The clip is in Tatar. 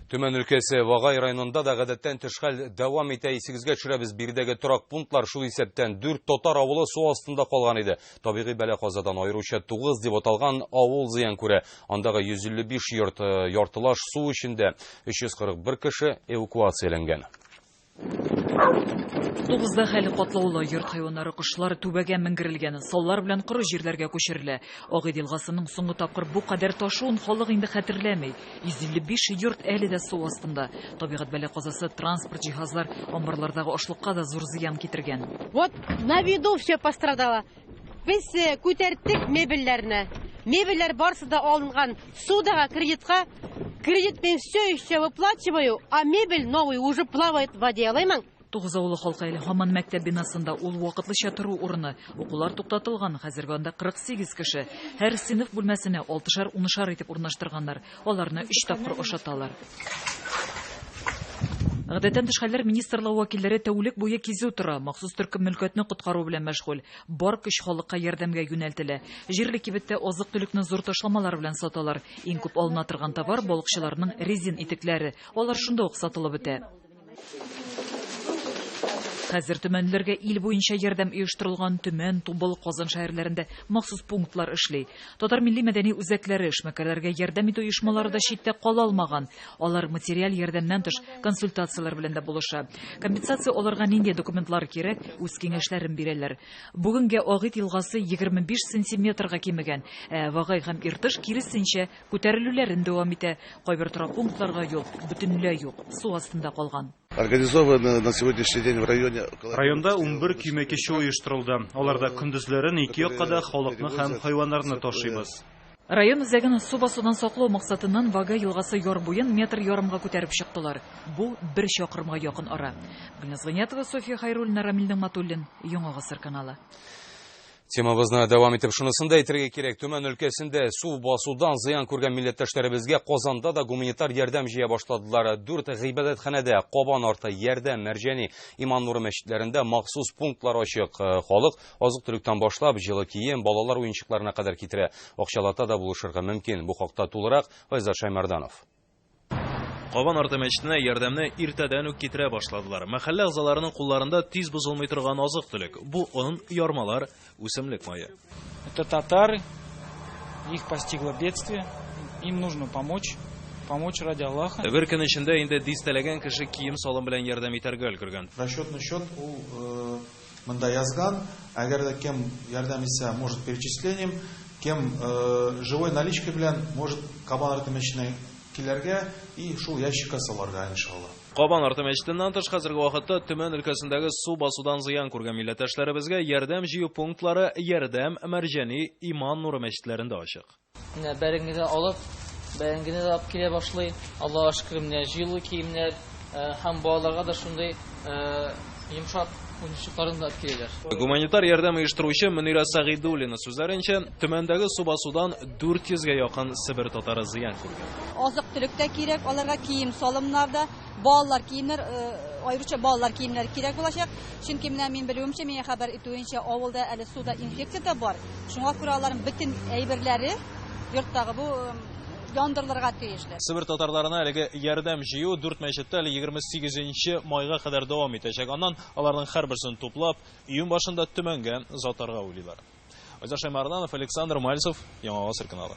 Төмен өлкәсе Вагай районында да гадәттән тыш хәл дәвам итә. Исегезгә төшерәбез, биредәге торак пунктлар шул исәптән 4 татар авылы су астында калган иде. Табигый бәла-казадан аеруча 9 дип аталган авыл зыян күрә. Андагы 155 йорт яртылаш су эчендә, 341 кеше эвакуацияләнгән. 9да хәле катлаулы йорт хайваннары кошлар түбәгә менгерелгән, саллар белән коры җирләргә күчерелә. Агыйд елгасының соңгы тапкыр бу кадәр ташуын халык инде хәтерләми. 155 йорт әле дә су астында. Табигать бәла-казасы транспорт җиһазлар амбарлардагы ашлыкка да зур зыян китергән. Вот на виду все пострадало. Без күтәрттек мебельләрне. Мебельләр барысы да алынган. Судага кредитка. Кредит мен все еще выплачиваю, а мебель новый уже плавает в воде. Алайман. 9 авылы халкы әле һаман мәктәп бинасында, ул вакытлыча тору урыны. Укулар туктатылган, хәзерге анда 48 кеше. Һәр сыйныф бүлмәсенә 6-10 итеп урнаштырганнар. Аларны 3 тапкыр ашаталар. Гадәттән тыш хәлләр министрлыгы вәкилләре тәүлек буе кизү тора. Махсус төркем мөлкәтне коткару белән мәшгуль. Бар көч халыкка ярдәмгә юнәлтелә. Җирле кибеттә азык-төлекне зур ташламалар белән саталар. Иң күп алына торган товар балыкчыларның резин итекләре. Алар шунда ук сатылып бетә. Хәзер төмәнләргә ил буенча ярдәм оештырылган Төмән, Тубыл, Казан шәһәрләрендә махсус пунктлар эшли. Татар милли мәдәни үзәкләре эшмәкәрләргә ярдәм итү оешмалары да читтә кала алмаган. Алар материаль ярдәмнән тыш консультациялар белән дә булыша. Компенсация аларга нинди документлар кирәк, үз киңәшләрен бирәләр. Бүгенгә Агыйд елгасы 25 сантиметрга кимегән. Вагай һәм Иртыш киресенчә күтәрелүләрен дәвам итә. Кайбер торак пунктларга юл бөтенләй юк, су астында калган. Организовано на сегодняшний день в районе. Районда 11 көймә кеше оештырылды. Аларда көндезләрен ике якка да халыкны һәм хайваннарны ташыйбыз. Район үзәген су басудан саклау максатыннан Вагай елгасы яр буен метр ярымга күтәреп чыктылар. Бу 1 чакрымга якын ара. Гөлназ Гыниятова, София Хайруллина, Рамил Нигъматуллин, Яңа Гасыр каналы. Темабызны дәвам итеп шунысын да әйтергә кирәк. Төмән өлкәсендә су басудан зыян күргән милләттәшләребезгә Казанда да гуманитар ярдәм җыя башладылар. 4 гыйбадәтханәдә Кабан арты, Ярдәм, Мәрҗәни, Иман Нуры мәчетләрендә махсус пунктлар ачык. Халык азык-төлектән башлап җылы кием, балалар уенчыкларына кадәр китерә. Акчалата да булышырга мөмкин. Бу хакта тулырак Айзат Шаймарданов. Кабан арты мәчетенә ярдәмне иртәдән үк китерә башладылар. Мәхәллә агзаларының кулларында тиз бозылмый торган азык-төлек. Бу он, ярмалар, үсемлек мае. Это татары, их постигло бедствие, им нужно помочь ради Аллаха. Бер көн эчендә инде дистәләгән кеше кием салым белән ярдәм итәргә өлгергән. Расчетный счет ул монда язган, әгәр дә кем ярдәм итсә, может перечислением, кем живой наличкой белән может Кабан арты мәчетенә килергә и шул ящикка салырга иншалла. Кабан арты мәчетеннән тыш хәзерге вакытта Төмән өлкәсендәге су басудан зыян күргән милләттәшләребезгә ярдәм җыю пунктлары Ярдәм, Мәрҗәни, Иман Нуры мәчетләрендә ачык. Менә бәрәңгене алып, бәрәңгене дә алып килә башлый. Аллаһка шөкер, менә җылы киемнәр һәм балаларга да шундый йомшак уенчыкларын да киләләр. Гуманитар ярдәм оештыручы Мөнира Сагыйдуллина сүзләренчә, Төмәндәге су басудан 400-гә якын Себер татары зыян күргән. Азык-төлек тә кирәк, аларга кием салымнарда, балалар киемнәр, аеруча балалар киемнәре кирәк булачак. Чөнки менә мин белүемчә, миңа хәбәр итүенчә, авылда әле суда инфекция да бар. Шуңа күрә аларның бөтен әйберләре йорттагы бу яндырылырга тиешле. Себер татарларына әлеге ярдәм җыю 4 мәчеттә 28 майга кадәр дәвам итәчәк. Аннан аларның һәрберсен туплап, июнь башында Төмәнгә озатарга уйлыйлар. Айзат Шаймарданов, Александр Мальцев, Яңа Гасыр каналы.